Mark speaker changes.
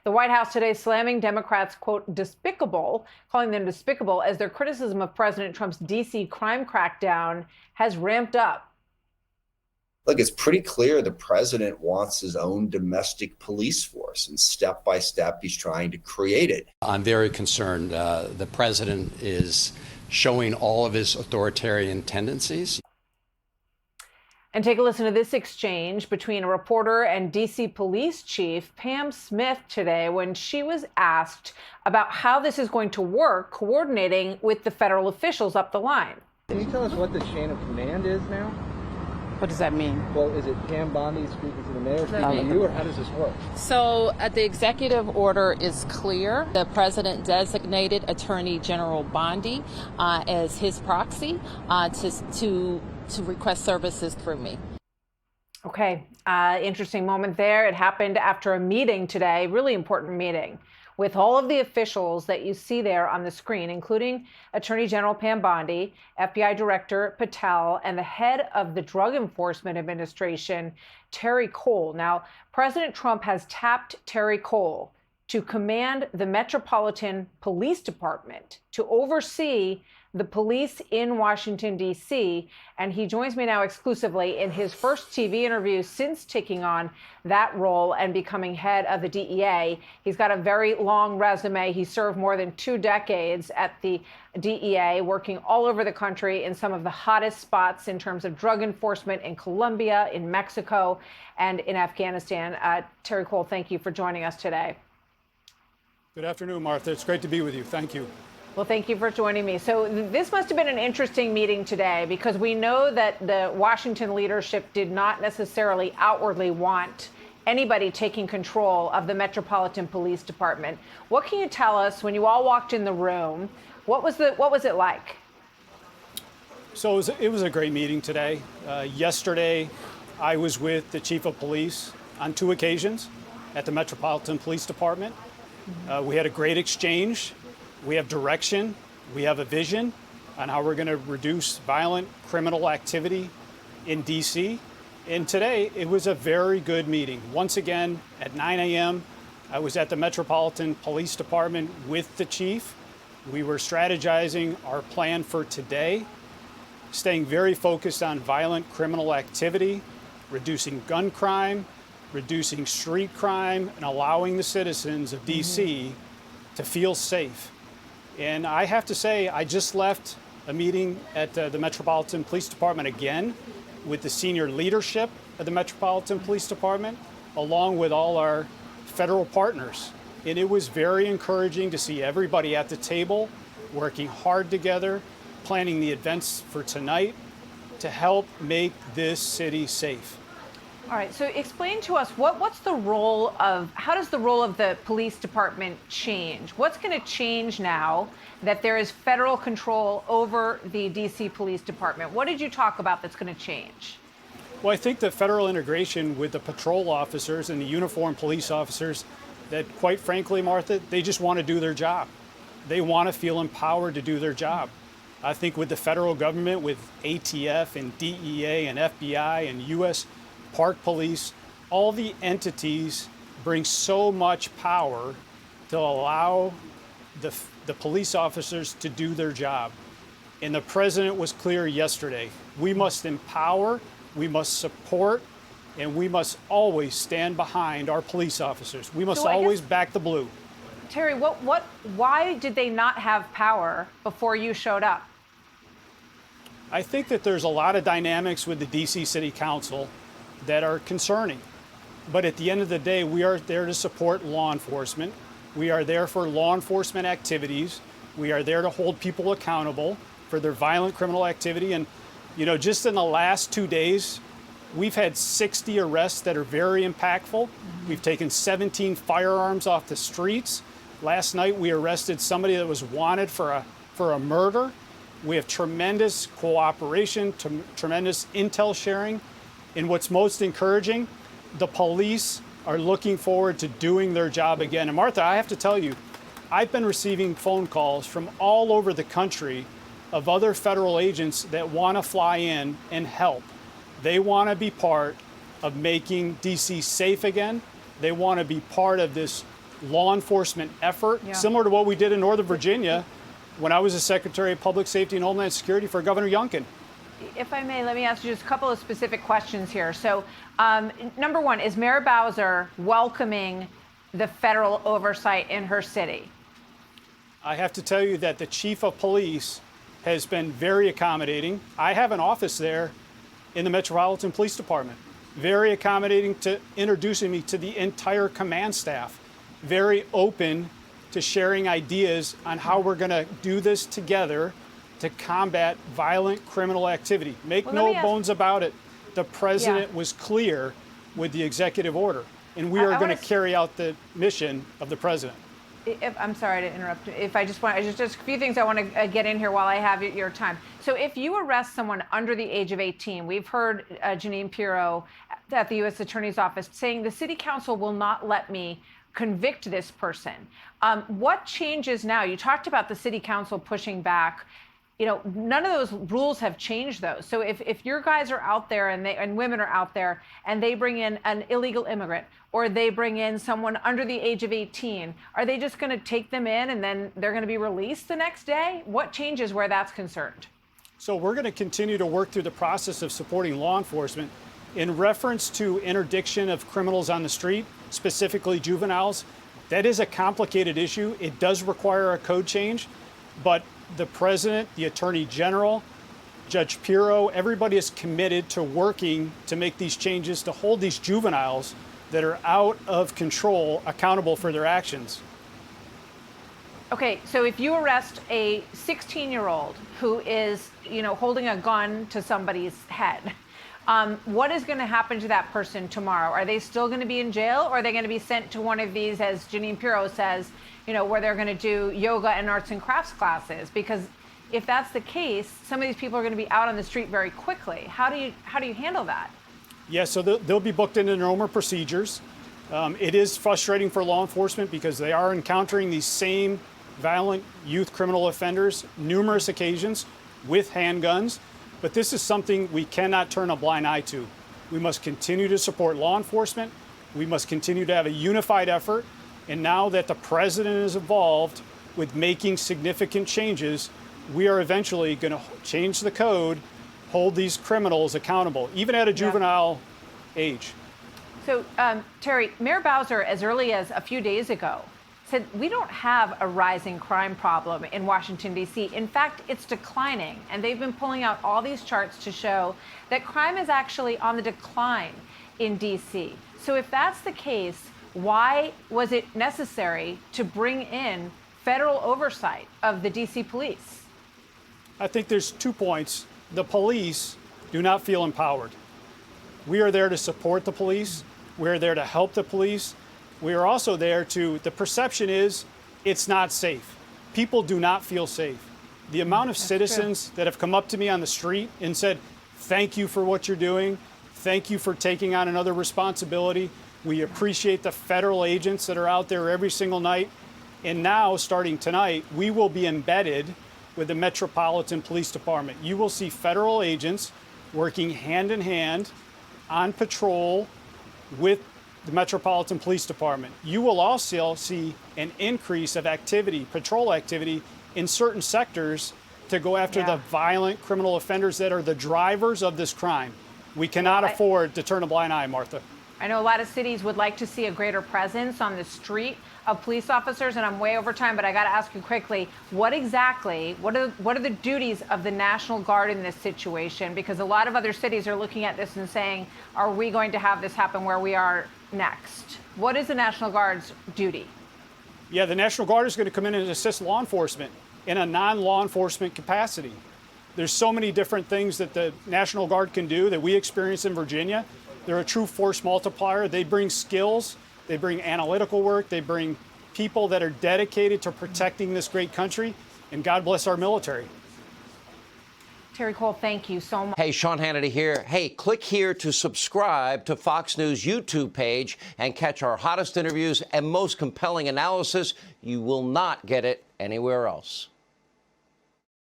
Speaker 1: The White House today slamming Democrats, quote, despicable, calling them despicable as their criticism of President Trump's D.C. crime crackdown has ramped up.
Speaker 2: Look, it's pretty clear the president wants his own domestic police force, and step by step, he's trying to create it.
Speaker 3: I'm very concerned. The president is showing all of his authoritarian tendencies.
Speaker 1: And take a listen to this exchange between a reporter and D.C. Police Chief Pam Smith today when she was asked about how this is going to work coordinating with the federal officials up the line.
Speaker 4: Can you tell us what the chain of command is now?
Speaker 5: What does that mean?
Speaker 4: Well, is it Pam Bondi speaking to the mayor, speaking to you, or how does this work?
Speaker 5: So the executive order is clear. The president designated Attorney General Bondi as his proxy to request services through me.
Speaker 1: Okay, interesting moment there. It happened after a meeting today, really important meeting, with all of the officials that you see there on the screen, including Attorney General Pam Bondi, FBI Director Patel, and the head of the Drug Enforcement Administration, Terry Cole. Now, President Trump has tapped Terry Cole to command the Metropolitan Police Department to oversee the police in Washington, D.C., and he joins me now exclusively in his first TV interview since taking on that role and becoming head of the DEA. He's got a very long resume. He served more than 2 decades at the DEA, working all over the country in some of the hottest spots in terms of drug enforcement in Colombia, in Mexico, and in Afghanistan. Terry Cole, thank you for joining us today.
Speaker 6: Good afternoon, Martha. It's great to be with you. Thank you.
Speaker 1: Well, thank you for joining me. So this must have been an interesting meeting today because we know that the Washington leadership did not necessarily outwardly want anybody taking control of the Metropolitan Police Department. What can you tell us when you all walked in the room? What was it like?
Speaker 6: So it was a great meeting today. Yesterday, I was with the chief of police on 2 occasions at the Metropolitan Police Department. We had a great exchange. We have direction, we have a vision on how we're going to reduce violent criminal activity in D.C. And today, it was a very good meeting. Once again, at 9 a.m., I was at the Metropolitan Police Department with the chief. We were strategizing our plan for today, staying very focused on violent criminal activity, reducing gun crime, reducing street crime, and allowing the citizens of D.C. to feel safe. And I have to say, I just left a meeting at the Metropolitan Police Department again with the senior leadership of the Metropolitan Police Department, along with all our federal partners. And it was very encouraging to see everybody at the table working hard together, planning the events for tonight to help make this city safe.
Speaker 1: All right, so explain to us what's the role of, how does the role of the police department change? What's going to change now that there is federal control over the DC Police Department? What did you talk about that's going to change?
Speaker 6: Well, I think the federal integration with the patrol officers and the uniformed police officers that, quite frankly, Martha, they just want to do their job. They want to feel empowered to do their job. I think with the federal government, with ATF and DEA and FBI and U.S. Park Police, all the entities bring so much power to allow the police officers to do their job. And the president was clear yesterday. We must empower, we must support, and we must always stand behind our police officers. We must always back the blue.
Speaker 1: Terry, why did they not have power before you showed up?
Speaker 6: I think that there's a lot of dynamics with the DC City Council that are concerning. But at the end of the day, we are there to support law enforcement. We are there for law enforcement activities. We are there to hold people accountable for their violent criminal activity. And, you know, just in the last 2 days, we've had 60 arrests that are very impactful. We've taken 17 firearms off the streets. Last night, we arrested somebody that was wanted for a murder. We have tremendous cooperation, tremendous intel sharing. And what's most encouraging, the police are looking forward to doing their job again. And Martha, I have to tell you, I've been receiving phone calls from all over the country of other federal agents that want to fly in and help. They want to be part of making DC safe again. They want to be part of this law enforcement effort, similar to what we did in Northern Virginia when I was the Secretary of Public Safety and Homeland Security for Governor Youngkin.
Speaker 1: If I may, let me ask you just a couple of specific questions here. So, number one, is Mayor Bowser welcoming the federal oversight in her city?
Speaker 6: I have to tell you that the chief of police has been very accommodating. I have an office there in the Metropolitan Police Department. Very accommodating to introducing me to the entire command staff. Very open to sharing ideas on how we're going to do this together to combat violent criminal activity. Make no bones about it. The president was clear with the executive order, and we are going to carry out the mission of the president.
Speaker 1: I'm sorry to interrupt. If I just want, just a few things I want to get in here while I have your time. So if you arrest someone under the age of 18, we've heard Jeanine Pirro at the U.S. Attorney's Office saying the city council will not let me convict this person. What changes now? You talked about the city council pushing back. You know, none of those rules have changed, though. So if your guys are out there and women are out there and they bring in an illegal immigrant or they bring in someone under the age of 18, are they just going to take them in and then they're going to be released the next day? What changes where that's concerned?
Speaker 6: So we're going to continue to work through the process of supporting law enforcement. In reference to interdiction of criminals on the street, specifically juveniles, that is a complicated issue. It does require a code change, but the president, the attorney general, Judge Pirro, everybody is committed to working to make these changes to hold these juveniles that are out of control accountable for their actions.
Speaker 1: Okay, so if you arrest a 16-year-old who is, holding a gun to somebody's head, what is going to happen to that person tomorrow? Are they still going to be in jail, or are they going to be sent to one of these, as Jeanine Pirro says, where they're going to do yoga and arts and crafts classes? Because if that's the case, some of these people are going to be out on the street very quickly. How do you handle that?
Speaker 6: Yeah, so they'll be booked into normal procedures. It is frustrating for law enforcement because they are encountering these same violent youth criminal offenders numerous occasions with handguns. But this is something we cannot turn a blind eye to. We must continue to support law enforcement. We must continue to have a unified effort. And now that the president is involved with making significant changes, we are eventually going to change the code, hold these criminals accountable, even at a juvenile age.
Speaker 1: So, Terry, Mayor Bowser, as early as a few days ago, said we don't have a rising crime problem in Washington, D.C. In fact, it's declining. And they've been pulling out all these charts to show that crime is actually on the decline in D.C. So if that's the case, why was it necessary to bring in federal oversight of the D.C. police?
Speaker 6: I think there's 2 points. The police do not feel empowered. We are there to support the police. We're there to help the police. We are also there the perception is it's not safe. People do not feel safe. The amount of citizens that have come up to me on the street and said, thank you for what you're doing. Thank you for taking on another responsibility. We appreciate the federal agents that are out there every single night. And now, starting tonight, we will be embedded with the Metropolitan Police Department. You will see federal agents working hand in hand on patrol with the Metropolitan Police Department. You will also see an increase of activity, patrol activity, in certain sectors to go after the violent criminal offenders that are the drivers of this crime. We cannot afford to turn a blind eye, Martha.
Speaker 1: I know a lot of cities would like to see a greater presence on the street of police officers, and I'm way over time, but I got to ask you quickly, what are the duties of the National Guard in this situation? Because a lot of other cities are looking at this and saying, are we going to have this happen where we are next? What is the National Guard's duty?
Speaker 6: Yeah, the National Guard is going to come in and assist law enforcement in a non-law enforcement capacity. There's so many different things that the National Guard can do that we experience in Virginia. They're a true force multiplier. They bring skills, they bring analytical work, they bring people that are dedicated to protecting this great country, and God bless our military.
Speaker 1: Terry Cole, thank you so much.
Speaker 7: Hey, Sean Hannity here. Hey, click here to subscribe to Fox News YouTube page and catch our hottest interviews and most compelling analysis. You will not get it anywhere else.